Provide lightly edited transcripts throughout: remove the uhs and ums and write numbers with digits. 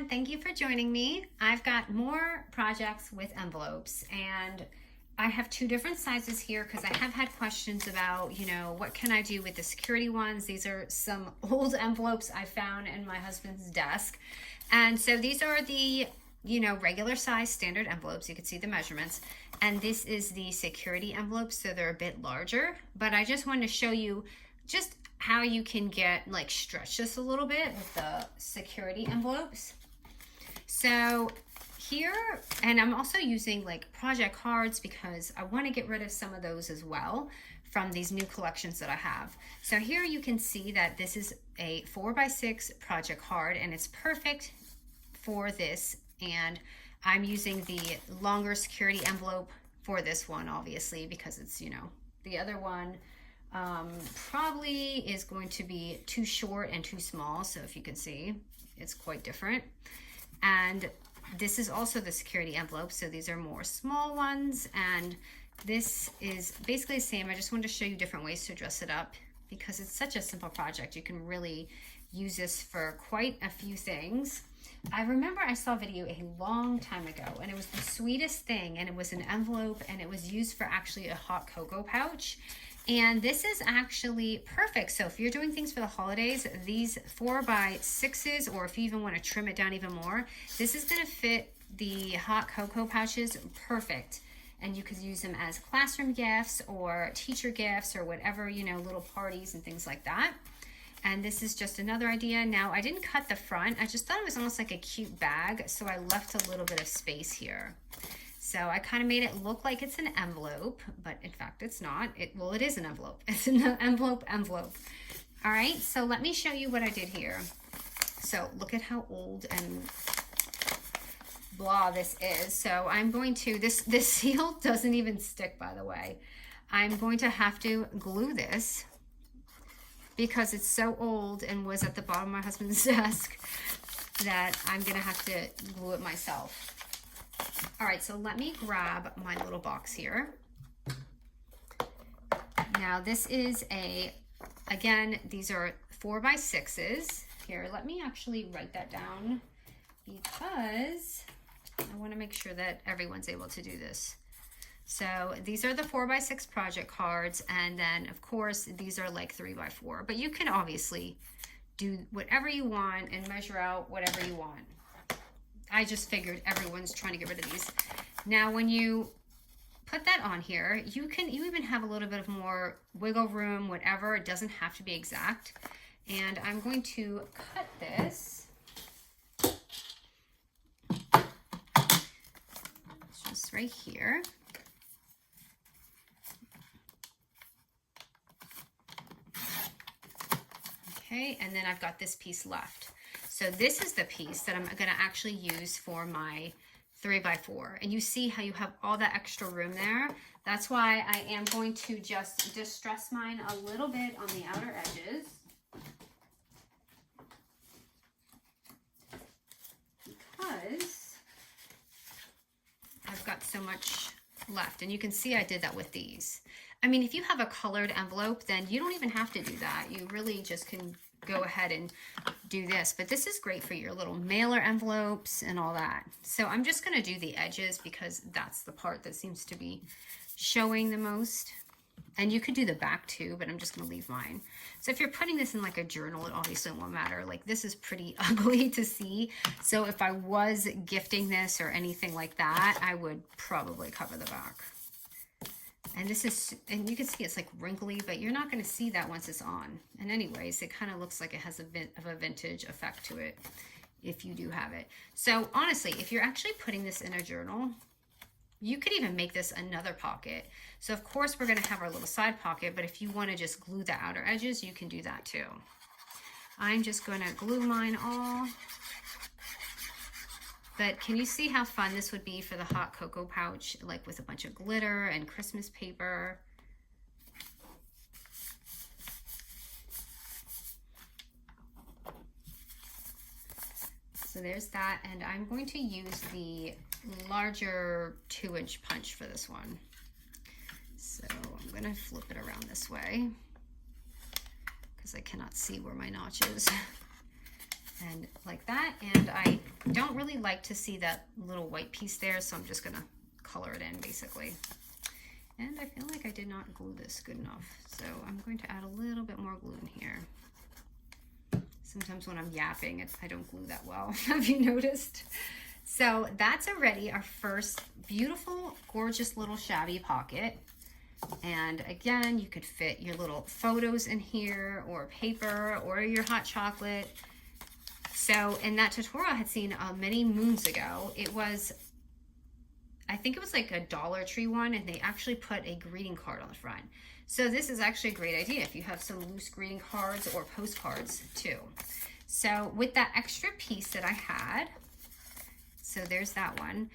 everyone, thank you for joining me. I've got more projects with envelopes, and I have two different sizes here because I have had questions about, what can I do with the security ones? These are some old envelopes I found in my husband's desk. And so these are the, regular size standard envelopes. You can see the measurements. And this is the security envelopes, so they're a bit larger. But I just wanted to show you just how you can stretch this a little bit with the security envelopes. So here, and I'm also using project cards because I want to get rid of some of those as well from these new collections that I have. So here you can see that this is a 4x6 project card, and it's perfect for this. And I'm using the longer security envelope for this one, obviously, because it's, the other one probably is going to be too short and too small. So if you can see, it's quite different. And this is also the security envelope. So these are more small ones, and this is basically the same. I just wanted to show you different ways to dress it up because it's such a simple project. You can really use this for quite a few things. I remember I saw a video a long time ago, and it was the sweetest thing, and it was an envelope, and it was used for actually a hot cocoa pouch. And this is actually perfect. So if you're doing things for the holidays, these 4x6s, or if you even want to trim it down even more, this is going to fit the hot cocoa pouches perfect. And you could use them as classroom gifts or teacher gifts or whatever, little parties and things like that. And this is just another idea. Now, I didn't cut the front. I just thought it was almost like a cute bag, so I left a little bit of space here. So I kind of made it look like it's an envelope, but in fact it's not. Well, it is an envelope. It's an envelope. All right, so let me show you what I did here. So look at how old and blah this is. So I'm going to, this seal doesn't even stick, by the way. I'm going to have to glue this because it's so old and was at the bottom of my husband's desk that I'm gonna have to glue it myself. All right, so let me grab my little box here. Now this is again, these are 4x6s. Here, let me actually write that down because I wanna make sure that everyone's able to do this. So these are the 4x6 project cards, and then of course these are like 3x4, but you can obviously do whatever you want and measure out whatever you want. I just figured everyone's trying to get rid of these. Now when you put that on here, you even have a little bit of more wiggle room, whatever. It doesn't have to be exact. And I'm going to cut this. It's just right here. Okay, and then I've got this piece left. So this is the piece that I'm gonna actually use for my 3x4. And you see how you have all that extra room there? That's why I am going to just distress mine a little bit on the outer edges. Because I've got so much left. And you can see I did that with these. I mean, if you have a colored envelope, then you don't even have to do that. You really just can go ahead and do this. But this is great for your little mailer envelopes and all that. So I'm just going to do the edges because that's the part that seems to be showing the most. And you could do the back too, but I'm just going to leave mine. So if you're putting this in like a journal, it obviously won't matter. Like this is pretty ugly to see. So if I was gifting this or anything like that, I would probably cover the back. And this is, and you can see it's like wrinkly, but you're not going to see that once it's on. And anyways, it kind of looks like it has a bit of a vintage effect to it if you do have it. So honestly, if you're actually putting this in a journal, you could even make this another pocket. So of course we're going to have our little side pocket, but if you want to just glue the outer edges, you can do that too. I'm just going to glue mine all. But can you see how fun this would be for the hot cocoa pouch, like with a bunch of glitter and Christmas paper? So there's that, and I'm going to use the larger 2-inch punch for this one. So I'm going to flip it around this way because I cannot see where my notch is. And like that. And I don't really like to see that little white piece there, so I'm just gonna color it in basically. And I feel like I did not glue this good enough, so I'm going to add a little bit more glue in here. Sometimes when I'm yapping, I don't glue that well. Have you noticed? So that's already our first beautiful, gorgeous little shabby pocket. And again, you could fit your little photos in here, or paper, or your hot chocolate. So in that tutorial I had seen many moons ago, it was, I think it was like a Dollar Tree one, and they actually put a greeting card on the front. So this is actually a great idea if you have some loose greeting cards or postcards too. So with that extra piece that I had, so there's that one.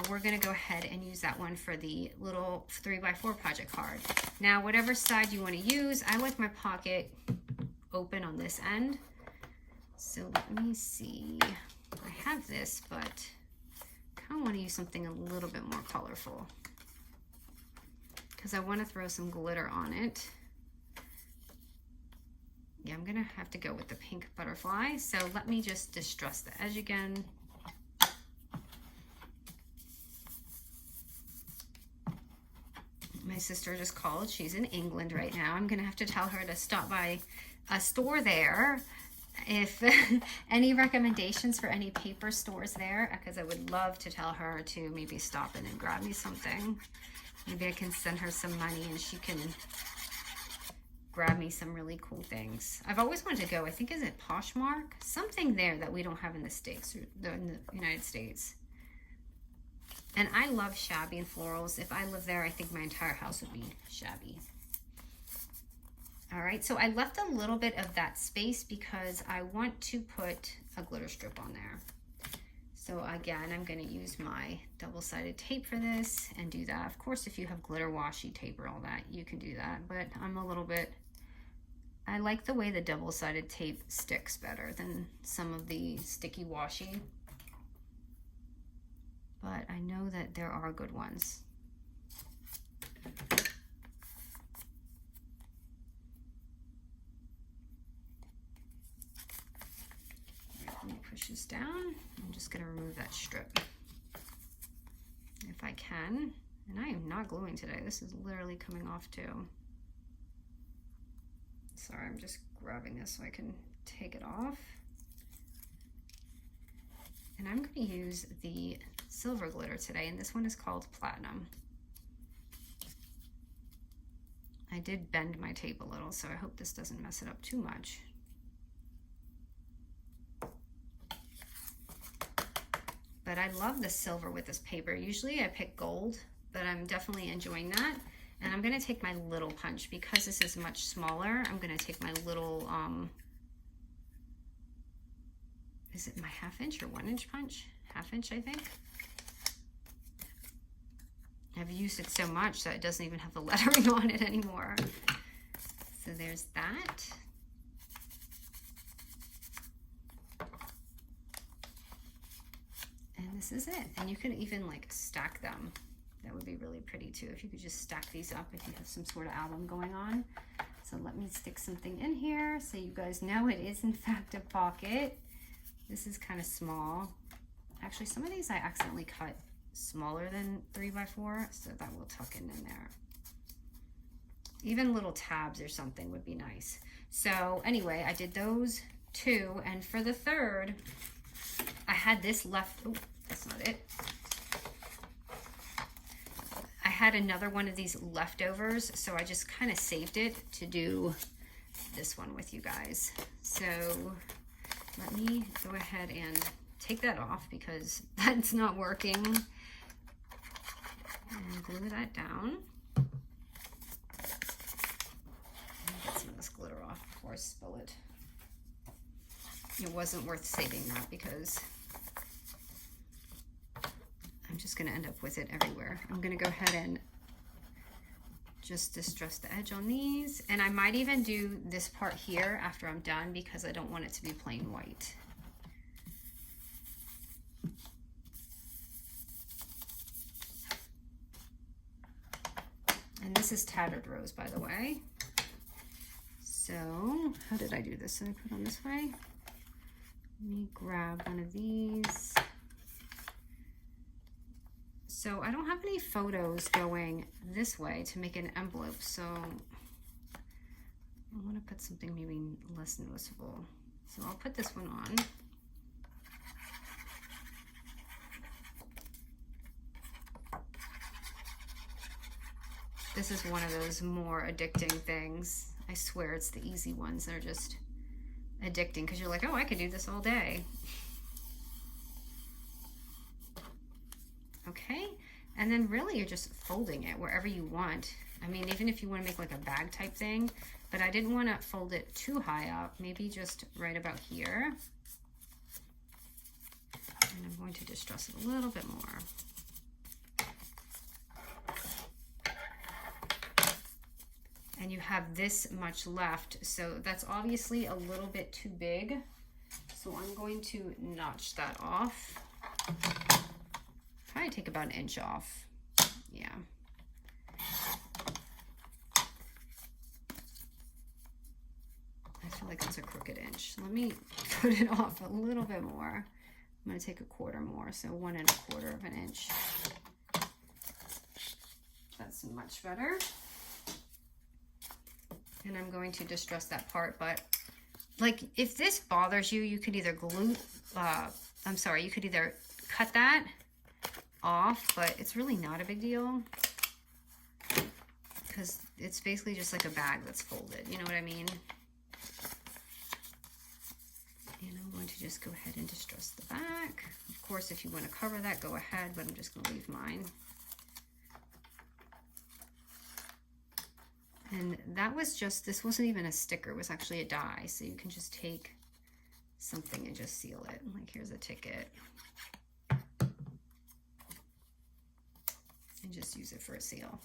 We're gonna go ahead and use that one for the little 3x4 project card. Now, whatever side you wanna use, I like my pocket open on this end. So let me see, I have this, but I kind of want to use something a little bit more colorful because I want to throw some glitter on it. Yeah, I'm gonna have to go with the pink butterfly. So let me just distress the edge again. My sister just called. She's in England right now. I'm gonna have to tell her to stop by a store there. If any recommendations for any paper stores there, because I would love to tell her to maybe stop in and grab me something. Maybe I can send her some money and she can grab me some really cool things. I've always wanted to go, I think, is it Poshmark? Something there that we don't have in the States, or in the United States. And I love shabby and florals. If I lived there, I think my entire house would be shabby. All right, so I left a little bit of that space because I want to put a glitter strip on there. So again, I'm gonna use my double-sided tape for this and do that. Of course, if you have glitter washi tape or all that, you can do that, but I'm a little bit, I like the way the double-sided tape sticks better than some of the sticky washi. But I know that there are good ones. Let me push this down. I'm just gonna remove that strip if I can. And I am not gluing today. This is literally coming off too. Sorry, I'm just grabbing this so I can take it off. And I'm gonna use the silver glitter today, and this one is called Platinum. I did bend my tape a little, so I hope this doesn't mess it up too much. But I love the silver with this paper. Usually I pick gold, but I'm definitely enjoying that. And I'm gonna take my little punch because this is much smaller. I'm gonna take my little, is it my 1/2 inch or 1 inch punch? 1/2 inch, I think. I've used it so much that it doesn't even have the lettering on it anymore. So there's that. And this is it. And you can even like stack them. That would be really pretty too, if you could just stack these up if you have some sort of album going on. So let me stick something in here so you guys know it is in fact a pocket. This is kind of small. Actually, some of these I accidentally cut smaller than 3x4, so that will tuck in there. Even little tabs or something would be nice. So anyway, I did those two, and for the third, I had this left. Oh, that's not it. I had another one of these leftovers, so I just kind of saved it to do this one with you guys. So let me go ahead and take that off because that's not working. And glue that down. Get some of this glitter off before I spill it. It wasn't worth saving that because I'm just going to end up with it everywhere. I'm going to go ahead and just distress the edge on these. And I might even do this part here after I'm done because I don't want it to be plain white. And this is Tattered Rose, by the way. So how did I do this? Did I put on this way? Let me grab one of these. So I don't have any photos going this way to make an envelope, so I want to put something maybe less noticeable. So I'll put this one on. This is one of those more addicting things. I swear it's the easy ones that are just addicting because you're like, oh, I could do this all day. Okay, and then really you're just folding it wherever you want. I mean, even if you want to make like a bag type thing, but I didn't want to fold it too high up, maybe just right about here. And I'm going to distress it a little bit more. And you have this much left, so that's obviously a little bit too big. So I'm going to notch that off. Probably take about 1 inch off. Yeah. I feel like it's a crooked inch. Let me put it off a little bit more. I'm going to take 1/4 more, so 1 1/4 of an inch. That's much better. And I'm going to distress that part, but like if this bothers you, you could either you could either cut that off, but it's really not a big deal because it's basically just like a bag that's folded, you know what I mean? And I'm going to just go ahead and distress the back. Of course, if you want to cover that, go ahead, but I'm just going to leave mine. And that was just, this wasn't even a sticker, it was actually a die. So you can just take something and just seal it. Like here's a ticket. And just use it for a seal.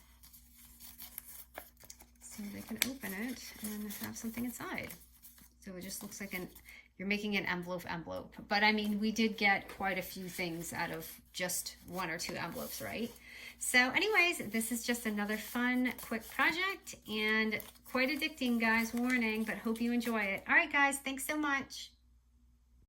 So they can open it and have something inside. So it just looks like you're making an envelope. But I mean, we did get quite a few things out of just 1 or 2 envelopes, right? So anyways, this is just another fun, quick project and quite addicting, guys, warning, but hope you enjoy it. All right, guys, thanks so much.